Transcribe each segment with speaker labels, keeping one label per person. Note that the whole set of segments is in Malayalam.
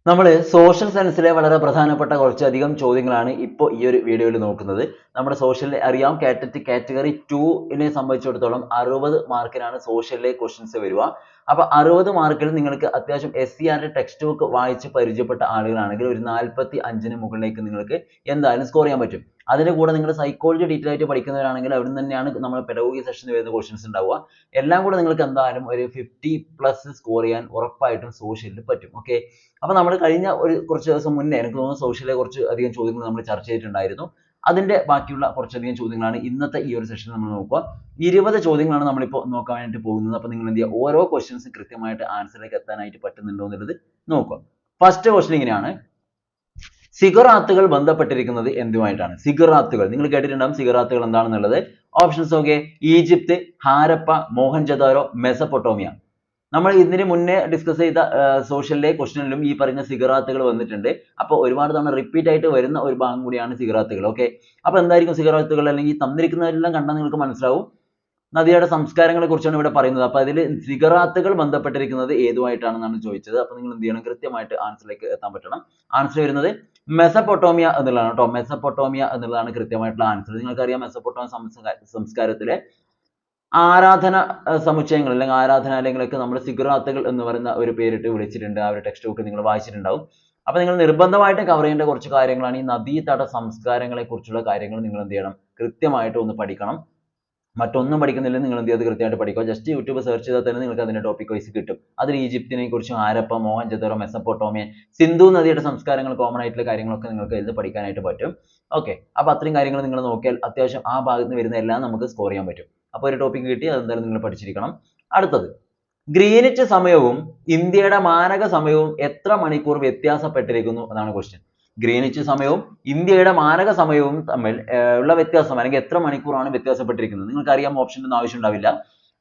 Speaker 1: നമ്മൾ സോഷ്യൽ സയൻസിലെ വളരെ പ്രധാനപ്പെട്ട കുറച്ചധികം ചോദ്യങ്ങളാണ് ഇപ്പോൾ ഈ ഒരു വീഡിയോയിൽ നോക്കുന്നത്. നമ്മുടെ സോഷ്യലിൽ അറിയാം കാറ്റഗറി 2നെ സംബന്ധിച്ചിടത്തോളം 60 മാർക്കിനാണ് സോഷ്യലിലെ ക്വസ്റ്റ്യൻസ് വരിക. അപ്പോൾ 60 മാർക്കിൽ നിങ്ങൾക്ക് അത്യാവശ്യം SCRT ടെക്സ്റ്റ് ബുക്ക് വായിച്ച് പരിചയപ്പെട്ട ആളുകളാണെങ്കിൽ ഒരു 45ന് മുകളിലേക്ക് നിങ്ങൾക്ക് എന്തായാലും സ്കോർ ചെയ്യാൻ പറ്റും. അതിന്റെ കൂടെ നിങ്ങൾ സൈക്കോളജി ഡീറ്റെയിൽ ആയിട്ട് പഠിക്കുന്നവരാണെങ്കിൽ അവിടെ തന്നെയാണ് നമ്മൾ പെഡഗോഗി സെഷനിൽ വരുന്ന ക്വസ്റ്റ്യൻസ് ഉണ്ടാവുക. എല്ലാം കൂടെ നിങ്ങൾക്ക് എന്തായാലും ഒരു 50+ സ്കോർ ചെയ്യാൻ ഉറപ്പായിട്ടും സോഷ്യലിൽ പറ്റും. ഓക്കെ, അപ്പോൾ നമ്മൾ കഴിഞ്ഞ കുറച്ച് ദിവസം മുന്നേ എനിക്ക് തോന്നുന്നു സോഷ്യലിലെ കുറച്ച് അധികം ചോദ്യങ്ങൾ നമ്മൾ ചർച്ച ചെയ്തിട്ടുണ്ടായിരുന്നു. അതിന്റെ ബാക്കിയുള്ള കുറച്ചധികം ചോദ്യങ്ങളാണ് ഇന്നത്തെ ഈ ഒരു സെഷനിൽ നമ്മൾ നോക്കുക. 20 ചോദ്യങ്ങളാണ് നമ്മളിപ്പോൾ നോക്കാൻ വേണ്ടി പോകുന്നത്. അപ്പോൾ നിങ്ങൾ എന്ത് ചെയ്യുക, ഓരോ ക്വസ്റ്റ്യൻസും കൃത്യമായിട്ട് ആൻസറിലേക്ക് എത്താനായിട്ട് പറ്റുന്നുണ്ടോ എന്നുള്ളത് നോക്കുക. ഫസ്റ്റ് ക്വസ്റ്റ്യൻ ഇങ്ങനെയാണ്: സിഗറാത്തുകൾ ബന്ധപ്പെട്ടിരിക്കുന്നത് എന്തുമായിട്ടാണ്? സിഗറാത്തുകൾ നിങ്ങൾ കേട്ടിട്ടുണ്ടാകും. സിഗറാത്തുകൾ എന്താണെന്നുള്ളത് options okay: Egypt, Harappa, Mohenjo-daro, Mesopotamia. നമ്മൾ ഇതിന് മുന്നേ ഡിസ്കസ് ചെയ്ത സോഷ്യലിലെ ക്വസ്റ്റ്യനിലും ഈ പറഞ്ഞ സിഗറാത്തുകൾ വന്നിട്ടുണ്ട്. അപ്പോൾ ഒരുപാട് തവണ റിപ്പീറ്റ് ആയിട്ട് വരുന്ന ഒരു ഭാഗം കൂടിയാണ് സിഗറാത്തുകൾ. ഓക്കെ, അപ്പോൾ എന്തായിരിക്കും സിഗറാത്തുകൾ? അല്ലെങ്കിൽ തന്നിരിക്കുന്നതെല്ലാം കണ്ടാൽ നിങ്ങൾക്ക് മനസ്സിലാവും. നദിയുടെ സംസ്കാരങ്ങളെ കുറിച്ചാണ് ഇവിടെ പറയുന്നത്. അപ്പോൾ അതിൽ സിഗറാത്തുകൾ ബന്ധപ്പെട്ടിരിക്കുന്നത് ഏതുമായിട്ടാണെന്നാണ് ചോദിച്ചത്. അപ്പോൾ നിങ്ങൾ എന്ത് ചെയ്യണം, കൃത്യമായിട്ട് ആൻസറിലേക്ക് എത്താൻ പറ്റണം. ആൻസർ വരുന്നത് മെസപ്പൊട്ടോമിയ എന്നുള്ളതാണ് കേട്ടോ. മെസപ്പൊട്ടോമിയ എന്നുള്ളതാണ് കൃത്യമായിട്ടുള്ള ആൻസർ. നിങ്ങൾക്കറിയാം മെസപ്പൊട്ടോമിയ സംസ്കാരത്തിലെ ആരാധന സമുച്ചയങ്ങൾ അല്ലെങ്കിൽ ആരാധനാലയങ്ങളൊക്കെ നമ്മൾ സിഗറാത്തുകൾ എന്ന് പറയുന്ന ഒരു പേരിട്ട് വിളിച്ചിട്ടുണ്ട്. ആ ഒരു ടെക്സ്റ്റ് ബുക്ക് നിങ്ങൾ വായിച്ചിട്ടുണ്ടാവും. അപ്പോൾ നിങ്ങൾ നിർബന്ധമായിട്ട് കവർ ചെയ്യേണ്ട കുറച്ച് കാര്യങ്ങളാണ് ഈ നദീതട സംസ്കാരങ്ങളെ കുറിച്ചുള്ള കാര്യങ്ങൾ. നിങ്ങൾ എന്ത് ചെയ്യണം, കൃത്യമായിട്ട് ഒന്ന് പഠിക്കണം. മറ്റൊന്നും പഠിക്കുന്നില്ല, നിങ്ങൾ എന്ത് ചെയ്ത് കൃത്യമായിട്ട് പഠിക്കുക. ജസ്റ്റ് യൂട്യൂബ് സെർച്ച് ചെയ്താൽ തന്നെ നിങ്ങൾക്ക് അതിന്റെ ടോപ്പിക് വൈസ് കിട്ടും. അതിൽ ഈജിപ്തിനെ കുറിച്ചും ഹാരപ്പ, മോഹൻജദാരോ, മെസപ്പൊട്ടോമിയ, സിന്ധു നദിയുടെ സംസ്കാരങ്ങൾ, കോമൺ ആയിട്ടുള്ള കാര്യങ്ങളൊക്കെ നിങ്ങൾക്ക് ഇത് പഠിക്കാനായിട്ട് പറ്റും. ഓക്കെ, അപ്പോൾ അത്രയും കാര്യങ്ങൾ നിങ്ങൾ നോക്കിയാൽ അത്യാവശ്യം ആ ഭാഗത്ത് നിന്ന് വരുന്ന എല്ലാം നമുക്ക് സ്കോർ ചെയ്യാൻ പറ്റും. അപ്പോൾ ഒരു ടോപ്പിക് കിട്ടി, അതെന്തായാലും നിങ്ങൾ പഠിച്ചിരിക്കണം. അടുത്തത്, ഗ്രീനിച്ച് സമയവും ഇന്ത്യയുടെ മാനക സമയവും എത്ര മണിക്കൂർ വ്യത്യാസപ്പെട്ടിരിക്കുന്നു എന്നാണ് ക്വസ്റ്റ്യൻ. ഗ്രീനിച്ച് സമയവും ഇന്ത്യയുടെ മാനക സമയവും തമ്മിൽ ഉള്ള വ്യത്യാസം അല്ലെങ്കിൽ എത്ര മണിക്കൂറാണ് വ്യത്യാസപ്പെട്ടിരിക്കുന്നത്? നിങ്ങൾക്കറിയാം, ഓപ്ഷൻ്റെ ഒന്നും ആവശ്യം ഉണ്ടാവില്ല.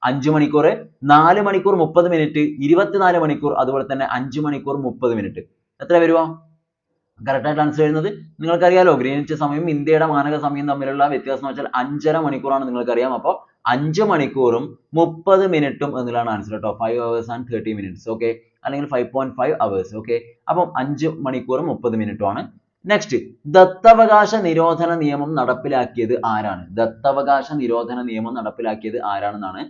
Speaker 1: 5 മണിക്കൂർ, 4 മണിക്കൂർ 30 മിനിറ്റ്, 24 മണിക്കൂർ, അതുപോലെ തന്നെ 5 മണിക്കൂർ 30 മിനിറ്റ്. എത്ര വരുക? കറക്റ്റ് ആയിട്ട് ആൻസർ വരുന്നത് നിങ്ങൾക്കറിയാലോ, ഗ്രീനിച്ച് സമയം ഇന്ത്യയുടെ മാനക സമയം തമ്മിലുള്ള വ്യത്യാസം എന്ന് വെച്ചാൽ 5.5 മണിക്കൂറാണ്. നിങ്ങൾക്കറിയാം. അപ്പോൾ 5 മണിക്കൂറും 30 മിനിറ്റും എന്നുള്ളതാണ് ആൻസർ കേട്ടോ. 5 hours and 30 minutes. ഓക്കെ, അല്ലെങ്കിൽ 5.5 hours. ഓക്കെ, അപ്പം 5 മണിക്കൂറും 30 മിനിറ്റും ആണ്. നെക്സ്റ്റ്, ദത്തവകാശ നിരോധന നിയമം നടപ്പിലാക്കിയത് ആരാണ്? ദത്തവകാശ നിരോധന നിയമം നടപ്പിലാക്കിയത് ആരാണെന്നാണ്.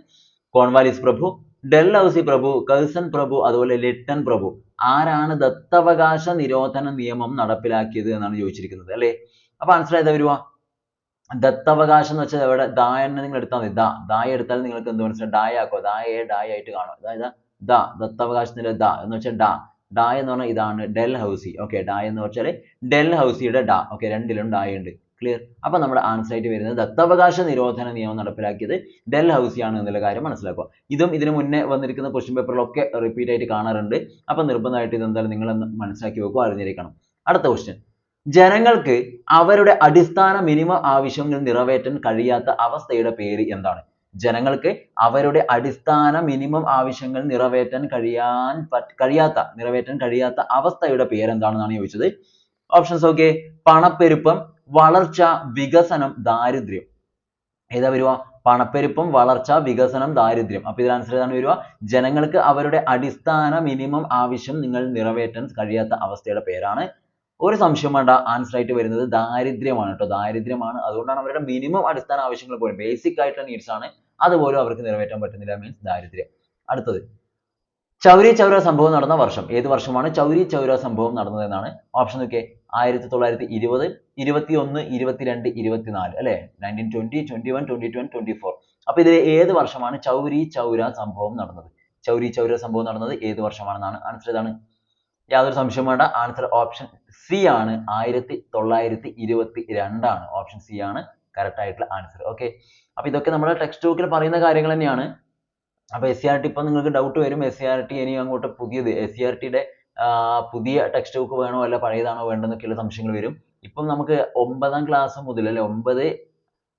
Speaker 1: കോൺവാലിസ് പ്രഭു, ഡൽഹൌസി പ്രഭു, കഴ്സൺ പ്രഭു, അതുപോലെ ലിട്ടൺ പ്രഭു. ആരാണ് ദത്തവകാശ നിരോധന നിയമം നടപ്പിലാക്കിയത് എന്നാണ് ചോദിച്ചിരിക്കുന്നത് അല്ലേ. അപ്പൊ ആൻസർ ഏതാ വരുക? ദത്തവകാശം എന്ന് വെച്ചാൽ ഇവിടെ ദാ എന്ന് നിങ്ങൾ എടുത്താൽ മതി. ദായ എടുത്താൽ നിങ്ങൾക്ക് എന്ത് മനസ്സിലാവും? ഡായ ആക്കോ, ഡായ ആയിട്ട് കാണും. അതായത് ദത്തവകാശത്തിന്റെ ദ എന്ന് വെച്ചാൽ ഡായ എന്ന് പറഞ്ഞാൽ ഇതാണ് ഡൽഹൌസി. ഓക്കെ, ഡായ എന്ന് വെച്ചാൽ ഡൽഹൌസിയുടെ ഡ. ഓക്കെ, രണ്ടിലും ഡായ ഉണ്ട്. ക്ലിയർ? അപ്പൊ നമ്മുടെ ആൻസർ ആയിട്ട് വരുന്നത് ദത്തവകാശ നിരോധന നിയമം നടപ്പിലാക്കിയത് ഡൽഹൌസി ആണ് എന്നുള്ള കാര്യം മനസ്സിലാക്കുക. ഇതും ഇതിനു മുന്നേ വന്നിരിക്കുന്ന ക്വസ്റ്റ്യൻ പേപ്പറിലൊക്കെ റിപ്പീറ്റ് ആയിട്ട് കാണാറുണ്ട്. അപ്പൊ നിർബന്ധമായിട്ട് ഇതെന്തായാലും നിങ്ങൾ മനസ്സിലാക്കി വെക്കുക, അറിഞ്ഞിരിക്കണം. അടുത്ത ക്വസ്റ്റ്യൻ, ജനങ്ങൾക്ക് അവരുടെ അടിസ്ഥാന മിനിമം ആവശ്യങ്ങൾ നിറവേറ്റാൻ കഴിയാത്ത അവസ്ഥയുടെ പേര് എന്താണ്? ജനങ്ങൾക്ക് അവരുടെ അടിസ്ഥാന മിനിമം ആവശ്യങ്ങൾ നിറവേറ്റാൻ കഴിയാത്ത അവസ്ഥയുടെ പേര് എന്താണെന്നാണ് ചോദിച്ചത്. ഓപ്ഷൻസ് ഓക്കെ: പണപ്പെരുപ്പം, വളർച്ച, വികസനം, ദാരിദ്ര്യം. ഏതാ വരുക? പണപ്പെരുപ്പം, വളർച്ച, വികസനം, ദാരിദ്ര്യം. അപ്പൊ ഇതിൽ ആൻസർ ഏതാണ് വരിക? ജനങ്ങൾക്ക് അവരുടെ അടിസ്ഥാന മിനിമം ആവശ്യം നിങ്ങൾ നിറവേറ്റാൻ കഴിയാത്ത അവസ്ഥയുടെ പേരാണ്. ഒരു സംശയം വേണ്ട, ആൻസർ ആയിട്ട് വരുന്നത് ദാരിദ്ര്യമാണ് കേട്ടോ. ദാരിദ്ര്യമാണ്. അതുകൊണ്ടാണ് അവരുടെ മിനിമം അടിസ്ഥാന ആവശ്യങ്ങൾ പോലും, ബേസിക് ആയിട്ടുള്ള നീഡ്സ് ആണ്, അതുപോലും അവർക്ക് നിറവേറ്റാൻ പറ്റുന്നില്ല. മീൻസ് ദാരിദ്ര്യം. അടുത്തത്, ചൗരി ചൗര സംഭവം നടന്ന വർഷം. ഏത് വർഷമാണ് ചൗരി ചൗര സംഭവം നടന്നത് എന്നാണ്. ഓപ്ഷൻ നോക്കിയേ: 1920, 21, 22, 24 അല്ലെ. 1920, 21, 22 and 24. അപ്പൊ ഇതിൽ ഏത് വർഷമാണ് ചൗരി ചൗര സംഭവം നടന്നത്? ചൗരി ചൗര സംഭവം നടന്നത് ഏത് വർഷമാണെന്നാണ്. ആൻസർ ഏതാണ്? യാതൊരു സംശയം വേണ്ട, ആൻസർ ഓപ്ഷൻ സി ആണ്. 1922 ആണ്. ഓപ്ഷൻ സി ആണ് കറക്റ്റ് ആയിട്ടുള്ള ആൻസർ. ഓക്കെ, അപ്പൊ ഇതൊക്കെ നമ്മുടെ ടെക്സ്റ്റ് ബുക്കിൽ പറയുന്ന കാര്യങ്ങൾ തന്നെയാണ്. അപ്പൊ SCRT ഇപ്പൊ നിങ്ങൾക്ക് ഡൗട്ട് വരും, SCRT ഇനി അങ്ങോട്ട് പുതിയത് SCRTയുടെ പുതിയ ടെക്സ്റ്റ് ബുക്ക് വേണോ അല്ല പഴയതാണോ വേണ്ടെന്നൊക്കെയുള്ള സംശയങ്ങൾ വരും. ഇപ്പം നമുക്ക് 9ാം ക്ലാസ് മുതൽ അല്ലെ, 9,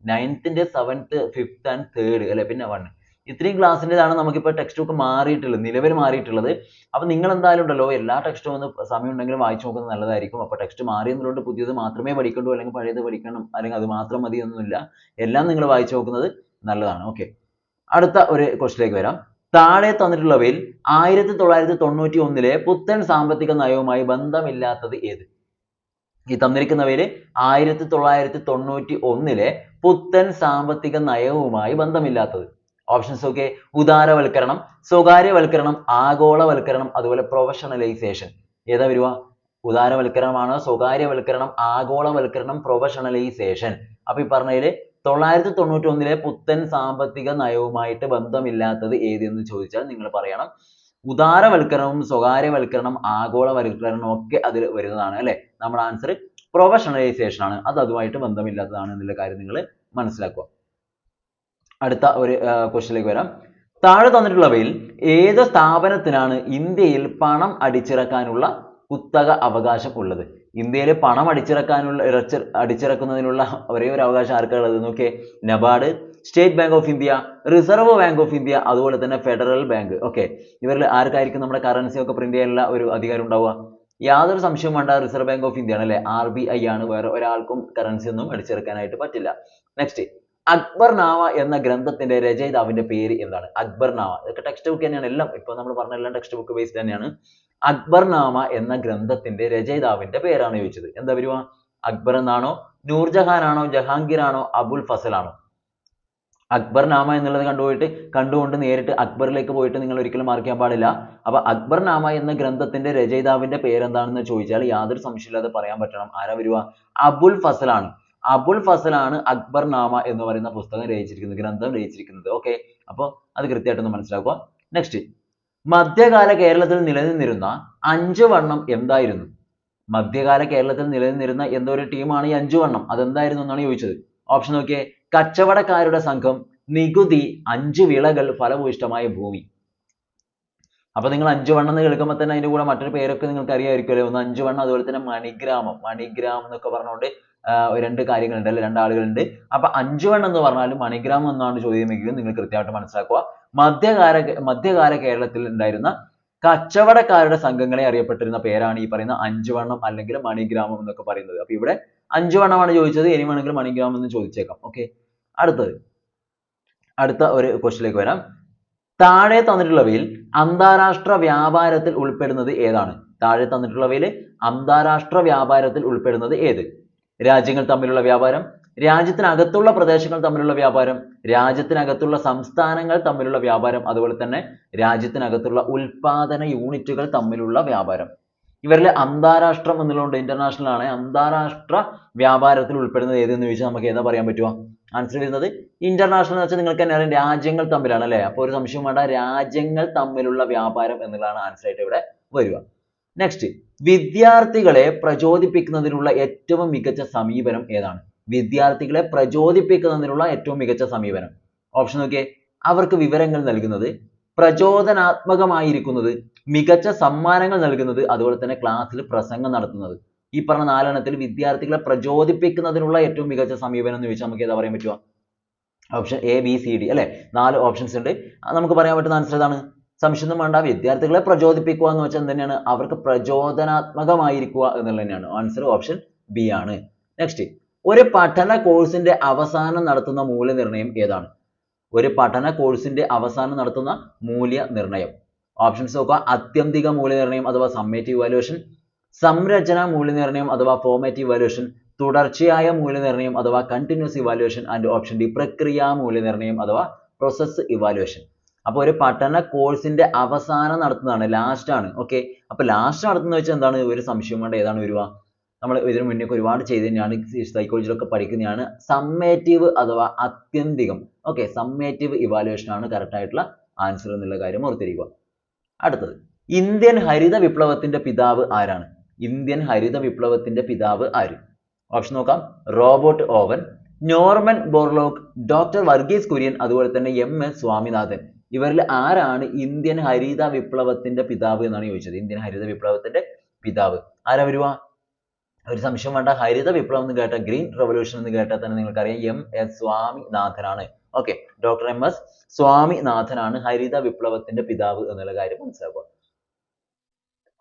Speaker 1: 9th, 7th, 5th and 3rd അല്ലെ, പിന്നെ 1, ഇത്രയും ക്ലാസ്സിൻ്റെതാണ് നമുക്കിപ്പോൾ ടെക്സ്റ്റ് ബുക്ക് മാറിയിട്ടുള്ളത്, നിലവിൽ മാറിയിട്ടുള്ളത്. അപ്പൊ നിങ്ങൾ എന്തായാലും ഉണ്ടല്ലോ എല്ലാ ടെക്സ്റ്റും ഒന്ന് സമയം ഉണ്ടെങ്കിലും വായിച്ചു നോക്കുന്നത് നല്ലതായിരിക്കും. അപ്പൊ ടെക്സ്റ്റ് മാറിയെന്നുള്ളത് പുതിയത് മാത്രമേ പഠിക്കണ്ടൂ അല്ലെങ്കിൽ പഴയത് പഠിക്കണം അല്ലെങ്കിൽ അത് മാത്രം മതി എന്നൊന്നുമില്ല. എല്ലാം നിങ്ങൾ വായിച്ചു നോക്കുന്നത് നല്ലതാണ്. ഓക്കെ, അടുത്ത ഒരു ക്വസ്റ്റിലേക്ക് വരാം. താഴെ തന്നിട്ടുള്ളവയിൽ 1991 പുത്തൻ സാമ്പത്തിക നയവുമായി ബന്ധമില്ലാത്തത് ഏത്? ഈ തന്നിരിക്കുന്നവയിൽ 1991 പുത്തൻ സാമ്പത്തിക നയവുമായി ബന്ധമില്ലാത്തത്. ഓപ്ഷൻസ് ഒക്കെ ഉദാരവൽക്കരണം, സ്വകാര്യവൽക്കരണം, ആഗോളവൽക്കരണം, അതുപോലെ പ്രൊഫഷണലൈസേഷൻ. ഏതാ വരുക? ഉദാരവൽക്കരണമാണോ, സ്വകാര്യവൽക്കരണം, ആഗോളവൽക്കരണം, പ്രൊഫഷണലൈസേഷൻ. അപ്പൊ ഈ പറഞ്ഞതിൽ 1991 പുത്തൻ സാമ്പത്തിക നയവുമായിട്ട് ബന്ധമില്ലാത്തത് ഏതെന്ന് ചോദിച്ചാൽ നിങ്ങൾ പറയണം ഉദാരവൽക്കരണവും സ്വകാര്യവൽക്കരണം ആഗോളവൽക്കരണം ഒക്കെ അതിൽ വരുന്നതാണ് അല്ലെ. നമ്മുടെ ആൻസർ പ്രൊഫഷണലൈസേഷൻ ആണ്. അത് അതുമായിട്ട് ബന്ധമില്ലാത്തതാണ് എന്നുള്ള കാര്യം നിങ്ങൾ മനസ്സിലാക്കുക. അടുത്ത ഒരു ക്വസ്റ്റ്യനിലേക്ക് വരാം. താഴെ തന്നിട്ടുള്ളവയിൽ ഏത് സ്ഥാപനത്തിനാണ് ഇന്ത്യയിൽ പണം അടിച്ചിറക്കാനുള്ള കുത്തക അവകാശം ഉള്ളത്? ഇന്ത്യയിൽ പണം അടിച്ചിറക്കുന്നതിനുള്ള ഒരേ ഒരു അവകാശം ആർക്കുള്ളത് നോക്കിയേ. NABARD, state bank of India, reserve bank of India, അതുപോലെ തന്നെ ഫെഡറൽ ബാങ്ക്. ഓക്കെ, ഇവരിൽ ആർക്കായിരിക്കും നമ്മുടെ കറൻസി ഒക്കെ പ്രിന്റ് ചെയ്യാനുള്ള ഒരു അധികാരം ഉണ്ടാവുക? യാതൊരു സംശയവും വേണ്ട, റിസർവ് ബാങ്ക് ഓഫ് ഇന്ത്യ ആണ് അല്ലെ. RBI ആണ്. വേറെ ഒരാൾക്കും കറൻസി ഒന്നും അടിച്ചിറക്കാനായിട്ട് പറ്റില്ല. നെക്സ്റ്റ്, അക്ബർനാമ എന്ന ഗ്രന്ഥത്തിന്റെ രചയിതാവിന്റെ പേര് എന്താണ്? അക്ബർനാമ ഇതൊക്കെ ടെക്സ്റ്റ് ബുക്ക് തന്നെയാണ്. എല്ലാം ഇപ്പൊ നമ്മൾ പറഞ്ഞ എല്ലാം ടെക്സ്റ്റ് ബുക്ക് ബേസ്ഡ് തന്നെയാണ്. അക്ബർനാമ എന്ന ഗ്രന്ഥത്തിന്റെ രചയിതാവിന്റെ പേരാണ് ചോദിച്ചത്. എന്താ വരുക? അക്ബർ എന്നാണോ, നൂർജഹാൻ ആണോ, ജഹാംഗീർ ആണോ, അബുൽ ഫസൽ ആണോ? അക്ബർനാമ എന്നുള്ളത് കണ്ടുകൊണ്ട് നേരിട്ട് അക്ബറിലേക്ക് പോയിട്ട് നിങ്ങൾ ഒരിക്കലും മാർക്ക് ചെയ്യാൻ പാടില്ല. അപ്പൊ അക്ബർനാമ എന്ന ഗ്രന്ഥത്തിന്റെ രചയിതാവിന്റെ പേരെന്താണെന്ന് ചോദിച്ചാൽ യാതൊരു സംശയമില്ലാതെ പറയാൻ പറ്റണം. ആരാ വരുക? അബുൽ ഫസൽ ആണ്. അബുൽ ഫസൽ ആണ് അക്ബർനാമ എന്ന് പറയുന്ന പുസ്തകം രചിച്ചിരിക്കുന്നത്, ഗ്രന്ഥം രചിച്ചിരിക്കുന്നത്. ഓക്കെ, അപ്പോൾ അത് കൃത്യമായിട്ടൊന്ന് മനസ്സിലാക്കുക. നെക്സ്റ്റ്, മധ്യകാല കേരളത്തിൽ നിലനിന്നിരുന്ന 5 വണ്ണം എന്തായിരുന്നു? മധ്യകാല കേരളത്തിൽ നിലനിന്നിരുന്ന എന്തോ ഒരു ടീമാണ് ഈ 5 വണ്ണം. അതെന്തായിരുന്നു എന്നാണ് ചോദിച്ചത്. ഓപ്ഷൻ നോക്കിയേ. കച്ചവടക്കാരുടെ സംഘം, നികുതി, 5 വിളകൾ, ഫലഭൂയിഷ്ഠമായ ഭൂമി. അപ്പൊ നിങ്ങൾ 5 വണ്ണം എന്ന് കേൾക്കുമ്പോൾ തന്നെ അതിന്റെ കൂടെ മറ്റൊരു പേരൊക്കെ നിങ്ങൾക്ക് അറിയാമായിരിക്കുമല്ലോ. ഒന്ന് 5 വണ്ണം, അതുപോലെ തന്നെ മണിഗ്രാമം. മണിഗ്രാം എന്നൊക്കെ പറഞ്ഞുകൊണ്ട് 2 കാര്യങ്ങളുണ്ട് അല്ലെ, 2 ആളുകളുണ്ട്. അപ്പൊ 5 വണ്ണം എന്ന് പറഞ്ഞാലും മണിഗ്രാമം എന്നാണ് ചോദ്യമെങ്കിലും നിങ്ങൾ കൃത്യമായിട്ട് മനസ്സിലാക്കുക. മധ്യകാല കേരളത്തിൽ ഉണ്ടായിരുന്ന കച്ചവടക്കാരുടെ സംഘങ്ങളെ അറിയപ്പെട്ടിരുന്ന പേരാണ് ഈ പറയുന്ന 5 വണ്ണം അല്ലെങ്കിൽ മണിഗ്രാമം എന്നൊക്കെ പറയുന്നത്. അപ്പൊ ഇവിടെ 5 വണ്ണമാണ് ചോദിച്ചത്. ഇനി വേണമെങ്കിൽ മണിഗ്രാമം എന്ന് ചോദിച്ചേക്കാം. ഓക്കെ, അടുത്ത ഒരു ക്വസ്റ്റ്യനിലേക്ക് വരാം. താഴെ തന്നിട്ടുള്ളവയിൽ അന്താരാഷ്ട്ര വ്യാപാരത്തിൽ ഉൾപ്പെടുന്നത് ഏതാണ്? താഴെ തന്നിട്ടുള്ളവയിൽ അന്താരാഷ്ട്ര വ്യാപാരത്തിൽ ഉൾപ്പെടുന്നത് ഏത്? രാജ്യങ്ങൾ തമ്മിലുള്ള വ്യാപാരം, രാജ്യത്തിനകത്തുള്ള പ്രദേശങ്ങൾ തമ്മിലുള്ള വ്യാപാരം, രാജ്യത്തിനകത്തുള്ള സംസ്ഥാനങ്ങൾ തമ്മിലുള്ള വ്യാപാരം, അതുപോലെ തന്നെ രാജ്യത്തിനകത്തുള്ള ഉൽപാദന യൂണിറ്റുകൾ തമ്മിലുള്ള വ്യാപാരം. ഇവരിൽ അന്താരാഷ്ട്രം എന്നുള്ളതുകൊണ്ട് ഇന്റർനാഷണൽ ആണ്. അന്താരാഷ്ട്ര വ്യാപാരത്തിൽ ഉൾപ്പെടുന്നത് ഏതെന്ന് ചോദിച്ചാൽ നമുക്ക് ഏതാ പറയാൻ പറ്റുക? ആൻസർ വരുന്നത് ഇന്റർനാഷണൽ എന്ന് വെച്ചാൽ നിങ്ങൾക്ക് തന്നെ അറിയാം, രാജ്യങ്ങൾ തമ്മിലാണ് അല്ലെ. അപ്പോൾ ഒരു സംശയം വേണ്ട, രാജ്യങ്ങൾ തമ്മിലുള്ള വ്യാപാരം എന്നുള്ളതാണ് ആൻസർ ആയിട്ട് ഇവിടെ വരിക. നെക്സ്റ്റ്, വിദ്യാർത്ഥികളെ പ്രചോദിപ്പിക്കുന്നതിനുള്ള ഏറ്റവും മികച്ച സമീപനം ഏതാണ്? വിദ്യാർത്ഥികളെ പ്രചോദിപ്പിക്കുന്നതിനുള്ള ഏറ്റവും മികച്ച സമീപനം. ഓപ്ഷൻ നോക്കിയേ. അവർക്ക് വിവരങ്ങൾ നൽകുന്നത്, പ്രചോദനാത്മകമായിരിക്കുന്നത്, മികച്ച സമ്മാനങ്ങൾ നൽകുന്നത്, അതുപോലെ തന്നെ ക്ലാസ്സിൽ പ്രസംഗം നടത്തുന്നത്. ഈ പറഞ്ഞ 4 എണ്ണത്തിൽ വിദ്യാർത്ഥികളെ പ്രചോദിപ്പിക്കുന്നതിനുള്ള ഏറ്റവും മികച്ച സമീപനം എന്ന് ചോദിച്ചാൽ നമുക്ക് ഏതാ പറയാൻ പറ്റുക? ഓപ്ഷൻ ABCD അല്ലെ. 4 ഓപ്ഷൻസ് ഉണ്ട്. നമുക്ക് പറയാൻ പറ്റുന്ന ആൻസർ ഏതാണ്? സംശയമൊന്നും വേണ്ട. വിദ്യാർത്ഥികളെ പ്രചോദിപ്പിക്കുക എന്ന് വെച്ചാൽ എന്ത് തന്നെയാണ്? അവർക്ക് പ്രചോദനാത്മകമായിരിക്കുക എന്നുള്ളത് തന്നെയാണ്. ആൻസർ ഓപ്ഷൻ B ആണ്. നെക്സ്റ്റ്, ഒരു പഠന കോഴ്സിന്റെ അവസാനം നടത്തുന്ന മൂല്യനിർണ്ണയം ഏതാണ്? ഒരു പഠന കോഴ്സിന്റെ അവസാനം നടത്തുന്ന മൂല്യനിർണ്ണയം. ഓപ്ഷൻസ് നോക്കുക. ആത്യന്തിക മൂല്യനിർണ്ണയം അഥവാ സമ്മേറ്റീവ് ഇവാലുവേഷൻ, സംരചന മൂല്യനിർണ്ണയം അഥവാ ഫോർമാറ്റീവ് ഇവാലുവേഷൻ, തുടർച്ചയായ മൂല്യനിർണ്ണയം അഥവാ continuous evaluation, and option D പ്രക്രിയാ മൂല്യനിർണ്ണയം അഥവാ പ്രോസസ് ഇവാലുവേഷൻ. അപ്പോൾ ഒരു പഠന കോഴ്സിന്റെ അവസാനം നടത്തുന്നതാണ്, ലാസ്റ്റ് ആണ്. ഓക്കെ, അപ്പൊ ലാസ്റ്റ് നടത്തുന്ന വെച്ചാൽ എന്താണ്? ഒരു സംശയം വേണ്ട, ഏതാണ് വരിക? നമ്മൾ ഇതിനു മുന്നേ ഒരുപാട് ചെയ്ത് തന്നെയാണ്, സൈക്കോളജിയിലൊക്കെ പഠിക്കുന്നതാണ്. സമ്മേറ്റീവ് അഥവാ ആത്യന്തികം. ഓക്കെ, സമ്മേറ്റീവ് ഇവാലുവേഷൻ ആണ് കറക്റ്റ് ആയിട്ടുള്ള ആൻസർ എന്നുള്ള കാര്യം ഓർത്തിരിക്കുക. അടുത്തത്, ഇന്ത്യൻ ഹരിത വിപ്ലവത്തിന്റെ പിതാവ് ആരാണ്? ഇന്ത്യൻ ഹരിത വിപ്ലവത്തിന്റെ പിതാവ് ആര്? ഓപ്ഷൻ നോക്കാം. Robert Owen, Norman Borlaug, doctor Varghese Kurian, അതുപോലെ തന്നെ MS സ്വാമിനാഥൻ. ഇവരിൽ ആരാണ് ഇന്ത്യൻ ഹരിത വിപ്ലവത്തിന്റെ പിതാവ് എന്നാണ് ചോദിച്ചത്. ഇന്ത്യൻ ഹരിത വിപ്ലവത്തിന്റെ പിതാവ് ആരാ വരുക? ഒരു സംശയം വേണ്ട, ഹരിത വിപ്ലവം എന്ന് കേട്ടാൽ, ഗ്രീൻ റെവല്യൂഷൻ എന്ന് കേട്ടാൽ തന്നെ നിങ്ങൾക്കറിയാം MS സ്വാമിനാഥനാണ്. ഓക്കെ, ഡോക്ടർ MS സ്വാമിനാഥനാണ് ഹരിത വിപ്ലവത്തിന്റെ പിതാവ് എന്നുള്ള കാര്യം മനസ്സിലാക്കുക.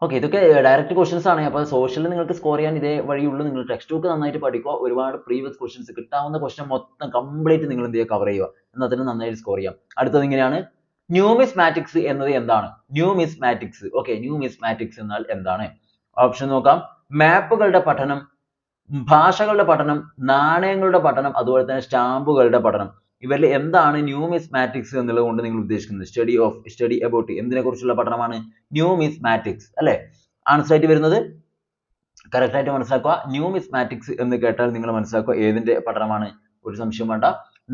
Speaker 1: ഓക്കെ, ഇതൊക്കെ ഡയറക്റ്റ് ക്വസ്റ്റ്യൻസ് ആണ്. അപ്പോൾ സോഷ്യലിൽ നിങ്ങൾക്ക് സ്കോർ ചെയ്യാൻ ഇതേ വഴിയുള്ളൂ. നിങ്ങൾ ടെക്സ്റ്റ് ബുക്ക് നന്നായിട്ട് പഠിക്കുക. ഒരുപാട് പ്രീവിയസ് ക്വസ്റ്റ്യൻസ് കിട്ടാവുന്ന ക്വസ്റ്റ്യൻ മൊത്തം കംപ്ലീറ്റ് നിങ്ങൾ എന്ത് ചെയ്യുക? കവർ ചെയ്യുക. എന്നാൽ തന്നെ നന്നായിട്ട് സ്കോർ ചെയ്യാം. അടുത്തത് ഇങ്ങനെയാണ്. ന്യൂമിസ്മാറ്റിക്സ് എന്നത് എന്താണ്? ന്യൂമിസ്മാറ്റിക്സ്. ഓക്കെ, ന്യൂമിസ്മാറ്റിക്സ് എന്നാൽ എന്താണ്? ഓപ്ഷൻ നോക്കാം. മാപ്പുകളുടെ പഠനം, ഭാഷകളുടെ പഠനം, നാണയങ്ങളുടെ പഠനം, അതുപോലെ തന്നെ സ്റ്റാമ്പുകളുടെ പഠനം. ഇവരിൽ എന്താണ് ന്യൂമിസ്മാറ്റിക്സ് എന്നുള്ളത് കൊണ്ട് നിങ്ങൾ ഉദ്ദേശിക്കുന്നത്? സ്റ്റഡി അബൌട്ട് എന്തിനെ കുറിച്ചുള്ള പഠനമാണ്? ന്യൂമിസ്മാറ്റിക്സ് അല്ലെ? ആൻസർ ആയിട്ട് വരുന്നത് കറക്റ്റ് ആയിട്ട് മനസ്സിലാക്കുക. ന്യൂമിസ്മാറ്റിക്സ് എന്ന് കേട്ടാൽ നിങ്ങൾ മനസ്സിലാക്കുക ഏതിന്റെ പഠനമാണ്? ഒരു സംശയം വേണ്ട,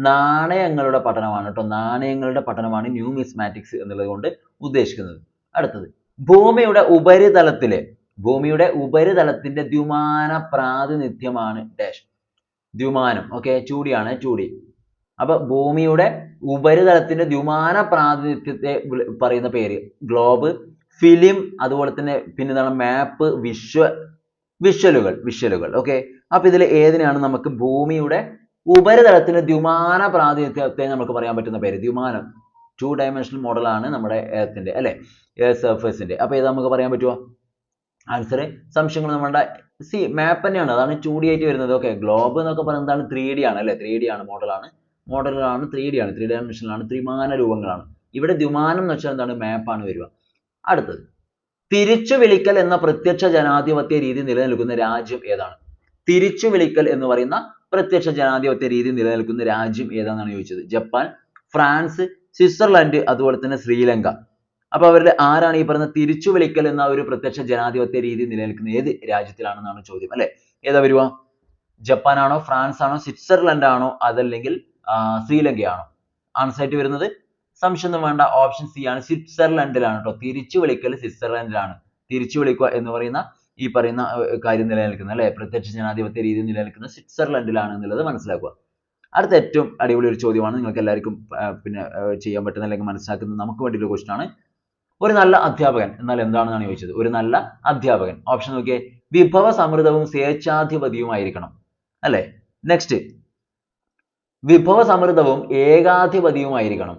Speaker 1: നാണയങ്ങളുടെ പഠനമാണ് കേട്ടോ. നാണയങ്ങളുടെ പഠനമാണ് ന്യൂമിസ്മാറ്റിക്സ് എന്നുള്ളത് കൊണ്ട് ഉദ്ദേശിക്കുന്നത്. അടുത്തത്, ഭൂമിയുടെ ഉപരിതലത്തിന്റെ ദ്വിമാന പ്രാതിനിധ്യമാണ് ഡാഷ്. ദ്വിമാനം, ഓക്കെ, 2D ആണ്, 2D. അപ്പൊ ഭൂമിയുടെ ഉപരിതലത്തിന്റെ ദ്വിമാന പ്രാതിനിധ്യത്തെ പറയുന്ന പേര് ഗ്ലോബ്, ഫിലിം, അതുപോലെ തന്നെ പിന്നെ എന്താണ്? മാപ്പ്, വിഷ്വലുകൾ. ഓക്കെ, അപ്പൊ ഇതിൽ ഏതിനാണ് നമുക്ക് ഭൂമിയുടെ ഉപരിതലത്തിന്റെ ദ്വിമാന പ്രാതിനിധ്യത്തെ നമുക്ക് പറയാൻ പറ്റുന്ന പേര്? ദ്വിമാനം, 2 dimensional മോഡൽ ആണ് നമ്മുടെ എർത്തിന്റെ അല്ലെ, സർഫേസിന്റെ. അപ്പൊ ഇത് നമുക്ക് പറയാൻ പറ്റുമോ? ആൻസർ സംശയങ്ങൾ നമ്മുടെ മാപ്പ് തന്നെയാണ്, അതാണ് 2D ആയിട്ട് വരുന്നത്. ഓക്കെ, ഗ്ലോബ് എന്നൊക്കെ പറയുന്നത് എന്താണ്? 3D ആണ് അല്ലെ, 3D ആണ്, മോഡലാണ് 3D ആണ്, 3 dimensional ത്രിമാന രൂപങ്ങളാണ്. ഇവിടെ ദ്വിമാനം എന്ന് വെച്ചാൽ എന്താണ്? മാപ്പാണ് വരിക. അടുത്തത്, തിരിച്ചു വിളിക്കൽ എന്ന പ്രത്യക്ഷ ജനാധിപത്യ രീതി നിലനിൽക്കുന്ന രാജ്യം ഏതാണ്? തിരിച്ചു വിളിക്കൽ എന്ന് പറയുന്ന പ്രത്യക്ഷ ജനാധിപത്യ രീതി നിലനിൽക്കുന്ന രാജ്യം ഏതാണെന്നാണ് ചോദിച്ചത്. ജപ്പാൻ, ഫ്രാൻസ്, സ്വിറ്റ്സർലൻഡ്, അതുപോലെ തന്നെ ശ്രീലങ്ക. അപ്പൊ അവരിൽ ആരാണ് ഈ പറയുന്ന തിരിച്ചു വിളിക്കൽ എന്ന ഒരു പ്രത്യക്ഷ ജനാധിപത്യ രീതി നിലനിൽക്കുന്ന ഏത് രാജ്യത്തിലാണെന്നാണ് ചോദ്യം അല്ലെ? ഏതാ വരുക? ജപ്പാൻ ആണോ, ഫ്രാൻസ് ആണോ, സ്വിറ്റ്സർലൻഡ് ആണോ, അതല്ലെങ്കിൽ ശ്രീലങ്കയാണോ? ആൻസർ ആയിട്ട് വരുന്നത് സംശയമൊന്നും വേണ്ട, ഓപ്ഷൻ സി ആണ്, സ്വിറ്റ്സർലൻഡിലാണ് കേട്ടോ. തിരിച്ചു വിളിക്കൽ സ്വിറ്റ്സർലൻഡിലാണ്. തിരിച്ചു വിളിക്കുക എന്ന് പറയുന്ന ഈ പറയുന്ന കാര്യം നിലനിൽക്കുന്നത് അല്ലെ, പ്രത്യക്ഷ ജനാധിപത്യ രീതി നിലനിൽക്കുന്ന സ്വിറ്റ്സർലൻഡിലാണ് എന്നുള്ളത് മനസ്സിലാക്കുക. അടുത്ത ഏറ്റവും അടിപൊളി ഒരു ചോദ്യമാണ്, നിങ്ങൾക്ക് എല്ലാവർക്കും പിന്നെ ചെയ്യാൻ പറ്റുന്ന അല്ലെങ്കിൽ മനസ്സിലാക്കുന്നത് നമുക്ക് വേണ്ടിയുള്ള ക്വസ്റ്റ്യൻ ആണ്. ഒരു നല്ല അധ്യാപകൻ എന്നാൽ എന്താണെന്നാണ് ചോദിച്ചത്. ഒരു നല്ല അധ്യാപകൻ, ഓപ്ഷൻ നോക്കിയേ. വിഭവ സമൃദ്ധവും സ്വേച്ഛാധിപതിയുമായിരിക്കണം അല്ലെ. നെക്സ്റ്റ്, വിഭവ സമൃദ്ധവും ഏകാധിപതിയുമായിരിക്കണം.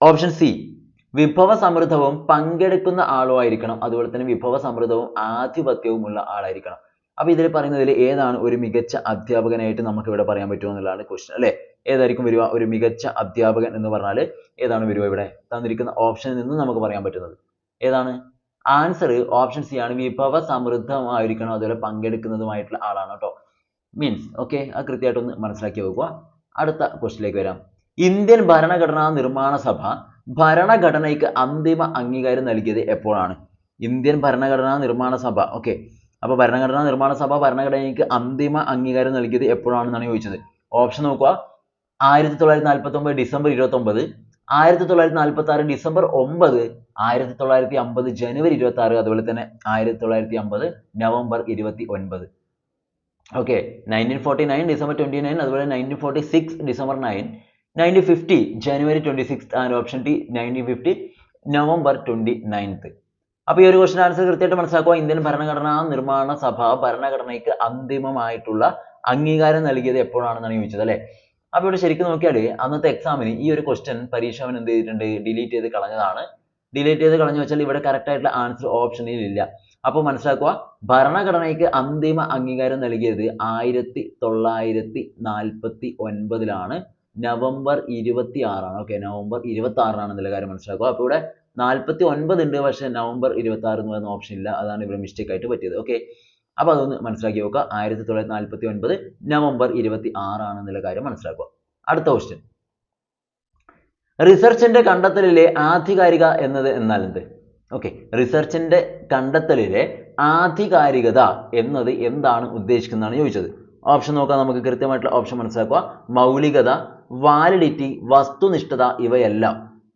Speaker 1: ഓപ്ഷൻ സി, വിഭവ സമൃദ്ധവും പങ്കെടുക്കുന്ന ആളുമായിരിക്കണം, അതുപോലെ തന്നെ വിഭവ സമൃദ്ധവും ആധിപത്യവും ഉള്ള ആളായിരിക്കണം. അപ്പൊ ഇതിൽ പറയുന്നതിൽ ഏതാണ് ഒരു മികച്ച അധ്യാപകനായിട്ട് നമുക്ക് ഇവിടെ പറയാൻ പറ്റുമോ എന്നുള്ളതാണ് ക്വസ്റ്റ്യൻ അല്ലെ. ഏതായിരിക്കും വരിക? ഒരു മികച്ച അധ്യാപകൻ എന്ന് പറഞ്ഞാൽ ഏതാണ് വരിക? ഇവിടെ തന്നിരിക്കുന്ന ഓപ്ഷനിൽ നിന്ന് നമുക്ക് പറയാൻ പറ്റുന്നത് ഏതാണ്? ആൻസർ ഓപ്ഷൻ സി ആണ്, വിഭവ സമൃദ്ധമായിരിക്കണം, അതുപോലെ പങ്കെടുക്കുന്നതുമായിട്ടുള്ള ആളാണ് കേട്ടോ. മീൻസ് ഓക്കെ, അത് കൃത്യമായിട്ടൊന്ന് മനസ്സിലാക്കി വെക്കുക. അടുത്ത ക്വസ്റ്റ്യനിലേക്ക് വരാം. ഇന്ത്യൻ ഭരണഘടനാ നിർമ്മാണ സഭ ഭരണഘടനയ്ക്ക് അന്തിമ അംഗീകാരം നൽകിയത് എപ്പോഴാണ്? ഇന്ത്യൻ ഭരണഘടനാ നിർമ്മാണ സഭ, ഓക്കെ, അപ്പൊ ഭരണഘടനാ നിർമ്മാണ സഭ ഭരണഘടനയ്ക്ക് അന്തിമ അംഗീകാരം നൽകിയത് എപ്പോഴാണെന്നാണ് ചോദിച്ചത്. ഓപ്ഷൻ നോക്കുക. 1949 ഡിസംബർ 29, 1946 ഡിസംബർ 9, 1950 ജനുവരി 26, അതുപോലെ തന്നെ 1950 നവംബർ 29. ഓക്കെ, 1949 ഡിസംബർ 29, അതുപോലെ 1946 December 9, 1950 January 26 and option D 1950 November 29. അപ്പൊ ഈ ഒരു ക്വസ്റ്റ്യൻ ആൻസർ കൃത്യമായിട്ട് മനസ്സിലാക്കുക. ഇന്ത്യൻ ഭരണഘടനാ നിർമ്മാണ സഭ ഭരണഘടനയ്ക്ക് അന്തിമമായിട്ടുള്ള അംഗീകാരം നൽകിയത് എപ്പോഴാണെന്നാണ് ചോദിച്ചത് അല്ലെ. അപ്പൊ ഇവിടെ ശരിക്കും നോക്കിയാൽ അന്നത്തെ എക്സാമിന് ഈ ഒരു ക്വസ്റ്റ്യൻ പരീക്ഷാവൻ എന്ത് ചെയ്തിട്ടുണ്ട്? ഡിലീറ്റ് ചെയ്ത് കളഞ്ഞതാണ്. ഡിലീറ്റ് ചെയ്ത് കളഞ്ഞു വെച്ചാൽ ഇവിടെ കറക്റ്റ് ആയിട്ടുള്ള ആൻസർ ഓപ്ഷനിൽ ഇല്ല. അപ്പൊ മനസ്സിലാക്കുക, ഭരണഘടനയ്ക്ക് അന്തിമ അംഗീകാരം നൽകിയത് 1949 നവംബർ 26 ഓക്കെ, നവംബർ 26 എന്നുള്ള കാര്യം മനസ്സിലാക്കുക. അപ്പൊ ഇവിടെ 49 ഉണ്ട്, പക്ഷെ നവംബർ 26 എന്ന് പറയുന്ന ഓപ്ഷൻ ഇല്ല, അതാണ് ഇവിടെ മിസ്റ്റേക്ക് ആയിട്ട് പറ്റിയത്. ഓക്കെ, അപ്പൊ അതൊന്ന് മനസ്സിലാക്കി നോക്കുക. 1949 നവംബർ 26 എന്നുള്ള കാര്യം മനസ്സിലാക്കുക. അടുത്ത ക്വസ്റ്റ്യൻ, റിസർച്ചിന്റെ കണ്ടെത്തലിലെ ആധികാരിക എന്നത് എന്നാൽ എന്ത്? ഓക്കെ, റിസർച്ചിന്റെ കണ്ടെത്തലിലെ ആധികാരികത എന്നത് എന്താണ് ഉദ്ദേശിക്കുന്നതാണ് ചോദിച്ചത്. ഓപ്ഷൻ നോക്കാം, നമുക്ക് കൃത്യമായിട്ടുള്ള ഓപ്ഷൻ മനസ്സിലാക്കുക. മൗലികത, വാലിഡിറ്റി, വസ്തുനിഷ്ഠത ഇവയെല്ലാം.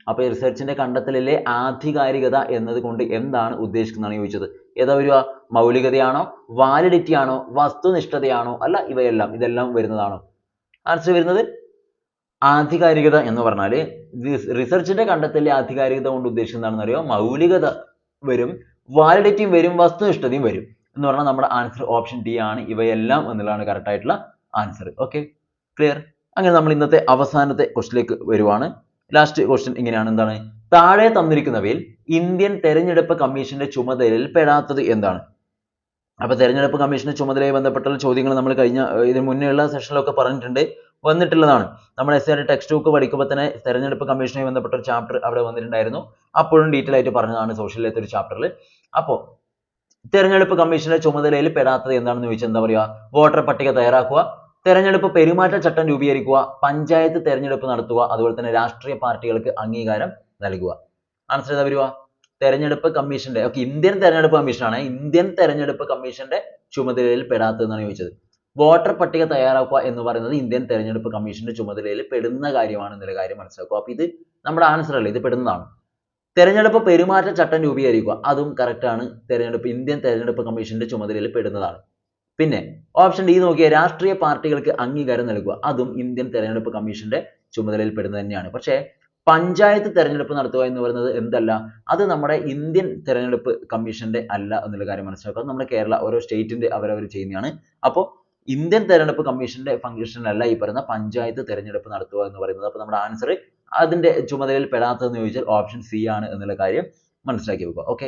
Speaker 1: അപ്പൊ റിസർച്ചിന്റെ കണ്ടെത്തലിലെ ആധികാരികത എന്നത് കൊണ്ട് എന്താണ് ഉദ്ദേശിക്കുന്നതാണ് ചോദിച്ചത്. ഏതാ വരിക? മൗലികതയാണോ, വാലിഡിറ്റി ആണോ, വസ്തുനിഷ്ഠതയാണോ, അല്ല ഇവയെല്ലാം, ഇതെല്ലാം വരുന്നതാണോ? ആൻസർ വരുന്നത് ആധികാരികത എന്ന് പറഞ്ഞാല് റിസർച്ചിന്റെ കണ്ടെത്തലിലെ ആധികാരികത കൊണ്ട് ഉദ്ദേശിക്കുന്നതാണെന്ന് അറിയോ? മൗലികത വരും, വാലിഡിറ്റിയും വരും, വസ്തുനിഷ്ഠതയും വരും എന്ന് പറഞ്ഞാൽ നമ്മുടെ ആൻസർ ഓപ്ഷൻ ഡി ആണ്, ഇവയെല്ലാം എന്നുള്ളതാണ് കറക്റ്റ് ആയിട്ടുള്ള ആൻസർ. Okay, clear? അങ്ങനെ നമ്മൾ ഇന്നത്തെ അവസാനത്തെ ക്വസ്റ്റ്യനിലേക്ക് വരുവാണ്. ലാസ്റ്റ് ക്വസ്റ്റ്യൻ ഇങ്ങനെയാണ്, എന്താണ്? താഴെ തന്നിരിക്കുന്നവയിൽ ഇന്ത്യൻ തെരഞ്ഞെടുപ്പ് കമ്മീഷന്റെ ചുമതലയിൽ പെടാത്തത് എന്താണ്? അപ്പൊ തെരഞ്ഞെടുപ്പ് കമ്മീഷന്റെ ചുമതലയുമായി ബന്ധപ്പെട്ടുള്ള ചോദ്യങ്ങൾ നമ്മൾ ഇതിന് മുന്നേയുള്ള സെഷനിലൊക്കെ പറഞ്ഞിട്ടുണ്ട്. വന്നിട്ടുള്ളതാണ്. നമ്മൾ SI ടെക്സ്റ്റ് ബുക്ക് പഠിക്കുമ്പോൾ തന്നെ തെരഞ്ഞെടുപ്പ് കമ്മീഷനുമായി ബന്ധപ്പെട്ട ഒരു ചാപ്റ്റർ അവിടെ വന്നിട്ടുണ്ടായിരുന്നു. അപ്പോഴും ഡീറ്റെയിൽ ആയിട്ട് പറഞ്ഞതാണ് സോഷ്യലിലത്തെ ഒരു ചാപ്റ്ററിൽ. അപ്പോൾ തെരഞ്ഞെടുപ്പ് കമ്മീഷന്റെ ചുമതലയിൽ പെടാത്തത് എന്താണെന്ന് ചോദിച്ചാൽ എന്താ പറയുക? വോട്ടർ പട്ടിക തയ്യാറാക്കുക, തെരഞ്ഞെടുപ്പ് പെരുമാറ്റച്ചട്ടം രൂപീകരിക്കുക, പഞ്ചായത്ത് തെരഞ്ഞെടുപ്പ് നടത്തുക, അതുപോലെ തന്നെ രാഷ്ട്രീയ പാർട്ടികൾക്ക് അംഗീകാരം നൽകുക. ആൻസർ ഏതാ വരിക? തെരഞ്ഞെടുപ്പ് കമ്മീഷന്റെ ഇന്ത്യൻ തെരഞ്ഞെടുപ്പ് കമ്മീഷനാണ്. ഇന്ത്യൻ തെരഞ്ഞെടുപ്പ് കമ്മീഷന്റെ ചുമതലയിൽ പെടാത്തതെന്നാണ് ചോദിച്ചത്. വോട്ടർ പട്ടിക തയ്യാറാക്കുക എന്ന് പറയുന്നത് ഇന്ത്യൻ തെരഞ്ഞെടുപ്പ് കമ്മീഷന്റെ ചുമതലയിൽ പെടുന്ന കാര്യമാണ് എന്നുള്ള കാര്യം മനസ്സിലാക്കുക. അപ്പൊ ഇത് നമ്മുടെ ആൻസർ അല്ല, ഇത് പെടുന്നതാണ്. തെരഞ്ഞെടുപ്പ് പെരുമാറ്റച്ചട്ടം രൂപീകരിക്കുക, അതും കറക്റ്റ് ആണ്. ഇന്ത്യൻ തെരഞ്ഞെടുപ്പ് കമ്മീഷന്റെ ചുമതലയിൽ പെടുന്നതാണ്. പിന്നെ ഓപ്ഷൻ ഡി നോക്കിയാൽ രാഷ്ട്രീയ പാർട്ടികൾക്ക് അംഗീകാരം നൽകുക, അതും ഇന്ത്യൻ തെരഞ്ഞെടുപ്പ് കമ്മീഷന്റെ ചുമതലയിൽ പെടുന്നത് തന്നെയാണ്. പക്ഷേ പഞ്ചായത്ത് തെരഞ്ഞെടുപ്പ് നടത്തുക എന്ന് പറയുന്നത് എന്തല്ല, അത് നമ്മുടെ ഇന്ത്യൻ തെരഞ്ഞെടുപ്പ് കമ്മീഷന്റെ അല്ല എന്നുള്ള കാര്യം മനസ്സിലാക്കുക. അത് നമ്മുടെ കേരള ഓരോ സ്റ്റേറ്റിന്റെ അവരവർ ചെയ്യുന്നതാണ്. അപ്പോൾ ഇന്ത്യൻ തെരഞ്ഞെടുപ്പ് കമ്മീഷന്റെ ഫംഗ്ഷനല്ല ഈ പറയുന്ന പഞ്ചായത്ത് തെരഞ്ഞെടുപ്പ് നടത്തുക എന്ന് പറയുന്നത്. അപ്പോൾ നമ്മുടെ ആൻസർ അതിന്റെ ചുമതലയിൽ പെടാത്തതെന്ന് ചോദിച്ചാൽ ഓപ്ഷൻ സി ആണ് എന്നുള്ള കാര്യം മനസ്സിലാക്കി വെക്കുക. ഓക്കെ,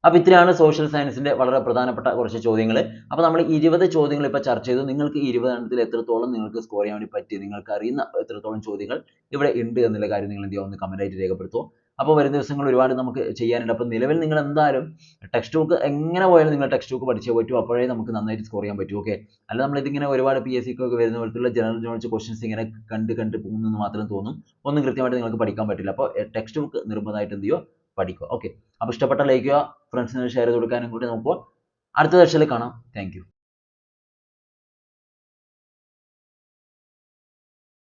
Speaker 1: അപ്പോൾ ഇത്രയാണ് സോഷ്യൽ സയൻസിന്റെ വളരെ പ്രധാനപ്പെട്ട കുറച്ച് ചോദ്യങ്ങൾ. അപ്പോൾ നമ്മൾ 20 ചോദ്യങ്ങൾ ഇപ്പോൾ ചർച്ച ചെയ്തു. നിങ്ങൾക്ക് 20 എണ്ണത്തിൽ എത്രത്തോളം നിങ്ങൾക്ക് സ്കോർ ചെയ്യാൻ വേണ്ടി പറ്റി, നിങ്ങൾക്ക് അറിയുന്ന എത്രത്തോളം ചോദ്യങ്ങൾ ഇവിടെ ഉണ്ട് എന്നുള്ള കാര്യം നിങ്ങൾ എന്ത് ചെയ്യുക, ഒന്ന് കമന്റ് ആയിട്ട് രേഖപ്പെടുത്തുക. അപ്പോൾ വരും ദിവസങ്ങൾ ഒരുപാട് നമുക്ക് ചെയ്യാനുണ്ട്. അപ്പോൾ നിലവിൽ നിങ്ങൾ എന്തായാലും ടെക്സ്റ്റ് ബുക്ക് എങ്ങനെ പോയാലും നിങ്ങൾ ടെക്സ്റ്റ് ബുക്ക് പഠിച്ചേ പറ്റൂ, അപ്പോഴേ നമുക്ക് നന്നായിട്ട് സ്കോർ ചെയ്യാൻ പറ്റൂ. ഓക്കെ, അല്ല നമ്മൾ ഇതിങ്ങനെ ഒരുപാട് PSC ഒക്കെ വരുന്ന പോലത്തുള്ള ജനറൽ നോളജ് ക്വസ്റ്റ്യൻസ് ഇങ്ങനെ കണ്ട് പോകുന്നെന്ന് മാത്രം തോന്നും. ഒന്നും കൃത്യമായിട്ട് നിങ്ങൾക്ക് പഠിക്കാൻ പറ്റില്ല. അപ്പോൾ ടെക്സ്റ്റ് ബുക്ക് നിർബന്ധമായിട്ട് എന്ത് ചെയ്യുക, പഠിക്കുക. ഓക്കെ, അപ്പോൾ ഇഷ്ടപ്പെട്ട ലൈക്ക് ചെയ്യുക, ഫ്രണ്ട്സിന് ഷെയർ ചെയ്ത് കൊടുക്കാനും കൂടി നോക്കുക. അടുത്ത സെഷനിൽ കാണാം. Thank you.